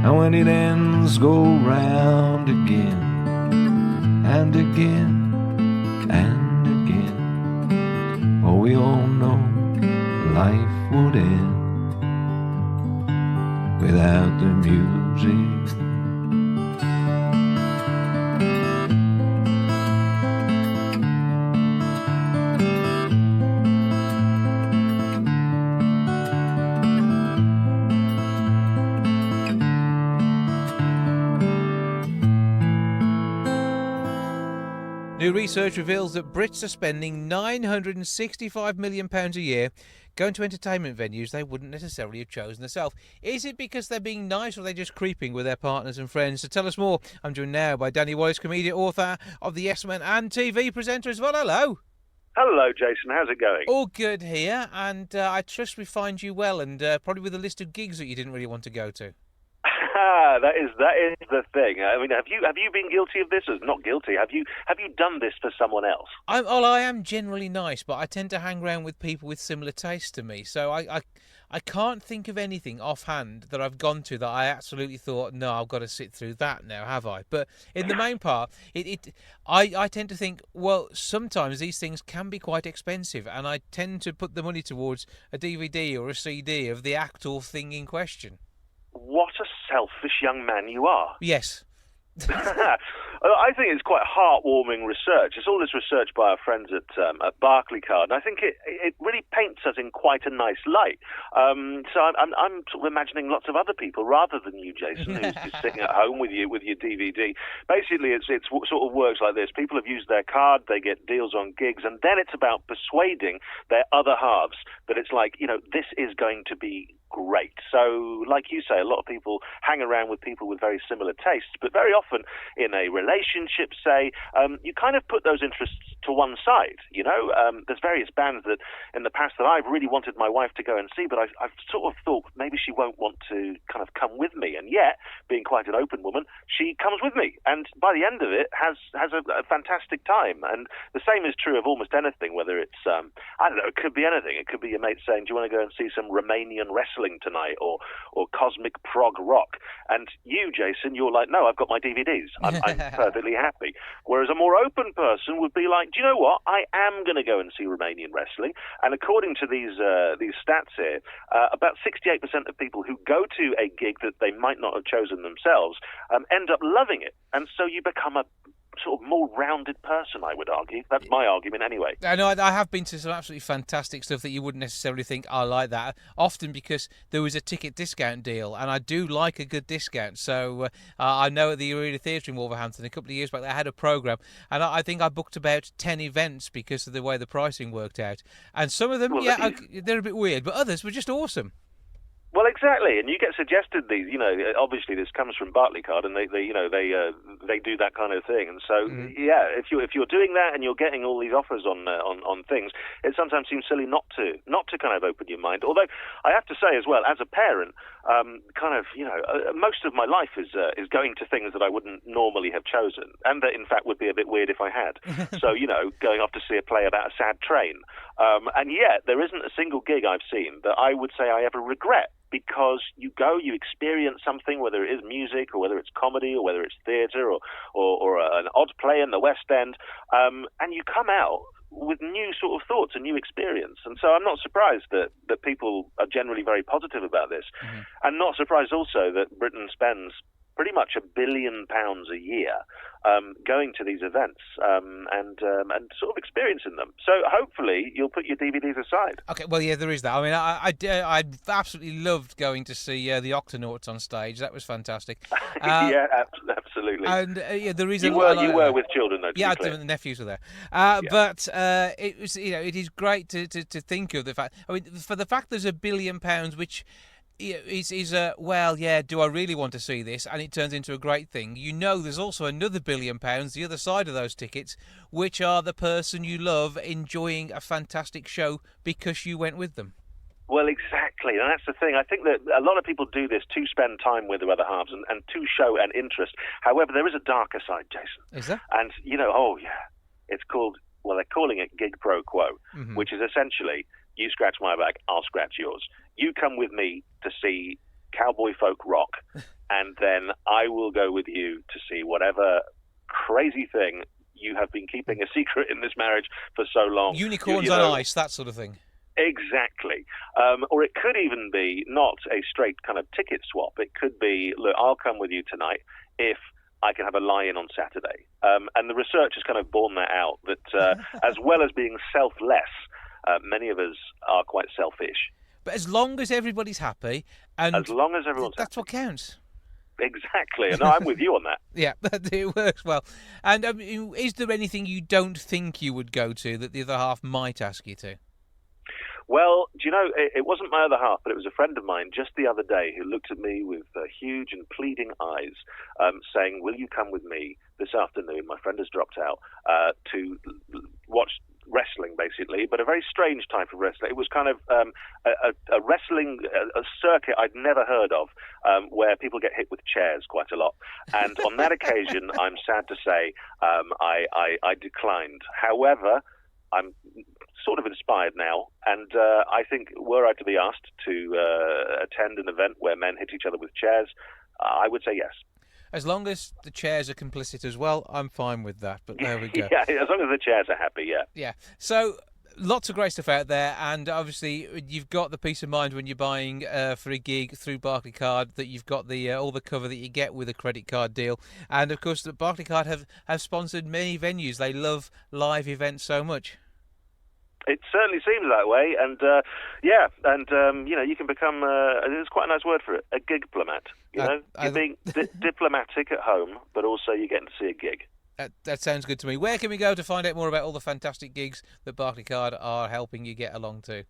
and when it ends go round again and again and again, for we all know life would end without the music. New research reveals that Brits are spending £965 million a year going to entertainment venues they wouldn't necessarily have chosen themselves. Is it because they're being nice, or are they just creeping with their partners and friends? To tell us more, I'm joined now by Danny Wallace, comedian, author of The Yes Man and TV presenter as well. Hello. Hello, Jason. How's it going? All good here, and I trust we find you well, and probably with a list of gigs that you didn't really want to go to. That is the thing. I mean, have you been guilty of this, or not guilty? Have you done this for someone else? I am generally nice, but I tend to hang around with people with similar tastes to me. So I can't think of anything offhand that I've gone to that I absolutely thought, no, I've got to sit through that now, have I? But in the main part, I tend to think, well, sometimes these things can be quite expensive, and I tend to put the money towards a DVD or a CD of the act or thing in question. What a selfish young man you are. Yes. I think it's quite heartwarming research. It's all this research by our friends at Barclaycard, and I think it really paints us in quite a nice light. So I'm sort of imagining lots of other people rather than you, Jason, who's just sitting at home with your DVD. Basically, it's sort of works like this: people have used their card, they get deals on gigs, and then it's about persuading their other halves that it's like, this is going to be great. So, like you say, a lot of people hang around with people with very similar tastes, but very often in a relationship, say, you kind of put those interests to one side. There's various bands that in the past that I've really wanted my wife to go and see, but I've sort of thought maybe she won't want to kind of come with me, and yet, being quite an open woman, she comes with me, and by the end of it has a fantastic time. And the same is true of almost anything, whether it's I don't know, it could be anything. It could be your mate saying, do you want to go and see some Romanian wrestling tonight, or cosmic prog rock? And you, Jason, you're like, no, I've got my DVDs. I'm perfectly happy. Whereas a more open person would be like, do you know what? I am going to go and see Romanian wrestling. And according to these stats here, about 68% of people who go to a gig that they might not have chosen themselves end up loving it. And so you become a sort of more rounded person, I would argue. That's my argument anyway. I know I have been to some absolutely fantastic stuff that you wouldn't necessarily think I like that, often because there was a ticket discount deal, and I do like a good discount. So I know at the Arena Theatre in Wolverhampton a couple of years back they had a programme, and I think I booked about 10 events because of the way the pricing worked out. And some of them, they're a bit weird, but others were just awesome. Well, exactly, and you get suggested these. Obviously this comes from Barclaycard, and they do that kind of thing. And so, if you're doing that and you're getting all these offers on things, it sometimes seems silly not to kind of open your mind. Although I have to say as well, as a parent, most of my life is going to things that I wouldn't normally have chosen, and that in fact would be a bit weird if I had. So going off to see a play about a sad train, and yet there isn't a single gig I've seen that I would say I ever regret. Because you go, you experience something, whether it is music or whether it's comedy or whether it's theatre or an odd play in the West End, and you come out with new sort of thoughts and new experience. And so I'm not surprised that people are generally very positive about this. Mm-hmm. And not surprised also that Britain spends pretty much £1 billion a year going to these events and sort of experiencing them. So hopefully you'll put your DVDs aside. Okay, well, yeah, there is that. I mean, I absolutely loved going to see the Octonauts on stage. That was fantastic. Yeah, absolutely. And the reason you were with children, though. Yeah, the nephews were there. But it was, it is great to think of the fact. I mean, for the fact there's £1 billion, which do I really want to see this? And it turns into a great thing. There's also another £1 billion, the other side of those tickets, which are the person you love enjoying a fantastic show because you went with them. Well, exactly, and that's the thing. I think that a lot of people do this to spend time with their other halves and to show an interest. However, there is a darker side, Jason. Is there? And, it's called, they're calling it gig pro quo, which is essentially, you scratch my back, I'll scratch yours. You come with me to see cowboy folk rock, and then I will go with you to see whatever crazy thing you have been keeping a secret in this marriage for so long. Unicorns on ice, that sort of thing. Exactly. Or it could even be not a straight kind of ticket swap. It could be, look, I'll come with you tonight if I can have a lie-in on Saturday. And the research has kind of borne that out, that as well as being selfless, many of us are quite selfish. But as long as everybody's happy, and as long as everyone's that's happy. What counts. Exactly. No, I'm with you on that. Yeah, it works well. And is there anything you don't think you would go to that the other half might ask you to? Well, do you know, it wasn't my other half, but it was a friend of mine just the other day who looked at me with huge and pleading eyes, saying, will you come with me this afternoon? My friend has dropped out to watch wrestling, basically, but a very strange type of wrestling. It was kind of a wrestling a circuit I'd never heard of, where people get hit with chairs quite a lot. And on that occasion, I'm sad to say, I declined. However, I'm sort of inspired now, and I think were I to be asked to attend an event where men hit each other with chairs, I would say yes. As long as the chairs are complicit as well, I'm fine with that, but there we go. Yeah, as long as the chairs are happy, yeah. Yeah, so lots of great stuff out there, and obviously you've got the peace of mind when you're buying for a gig through Barclaycard that you've got the all the cover that you get with a credit card deal. And of course, the Barclaycard have sponsored many venues. They love live events so much. It certainly seems that way, and you can become. It's quite a nice word for it, a gig-plomat. You're being diplomatic at home, but also you're getting to see a gig. That sounds good to me. Where can we go to find out more about all the fantastic gigs that Barclaycard are helping you get along to?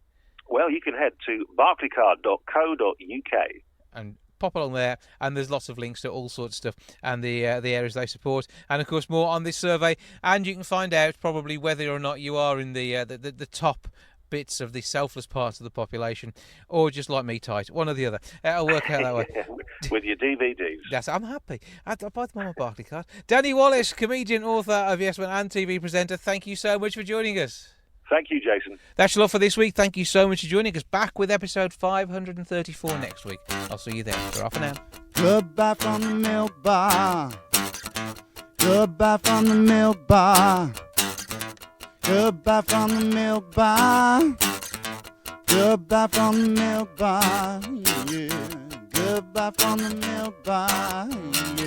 Well, you can head to barclaycard.co.uk and pop along there, and there's lots of links to all sorts of stuff and the areas they support, and of course more on this survey. And you can find out probably whether or not you are in the top bits of the selfless parts of the population, or just like me, tight, one or the other. It'll work out that way. With your DVDs. Yes, I'm happy. I'll buy them on my Barclaycard. Danny Wallace, comedian, author of Yes Man and TV presenter, thank you so much for joining us. Thank you, Jason. That's your lot for this week. Thank you so much for joining us. Back with episode 534 next week. I'll see you then. We're off for now. Goodbye from the milk bar. Goodbye from the milk bar. Goodbye from the milk bar. Goodbye from the milk bar. Yeah. Goodbye from the milk bar. Yeah.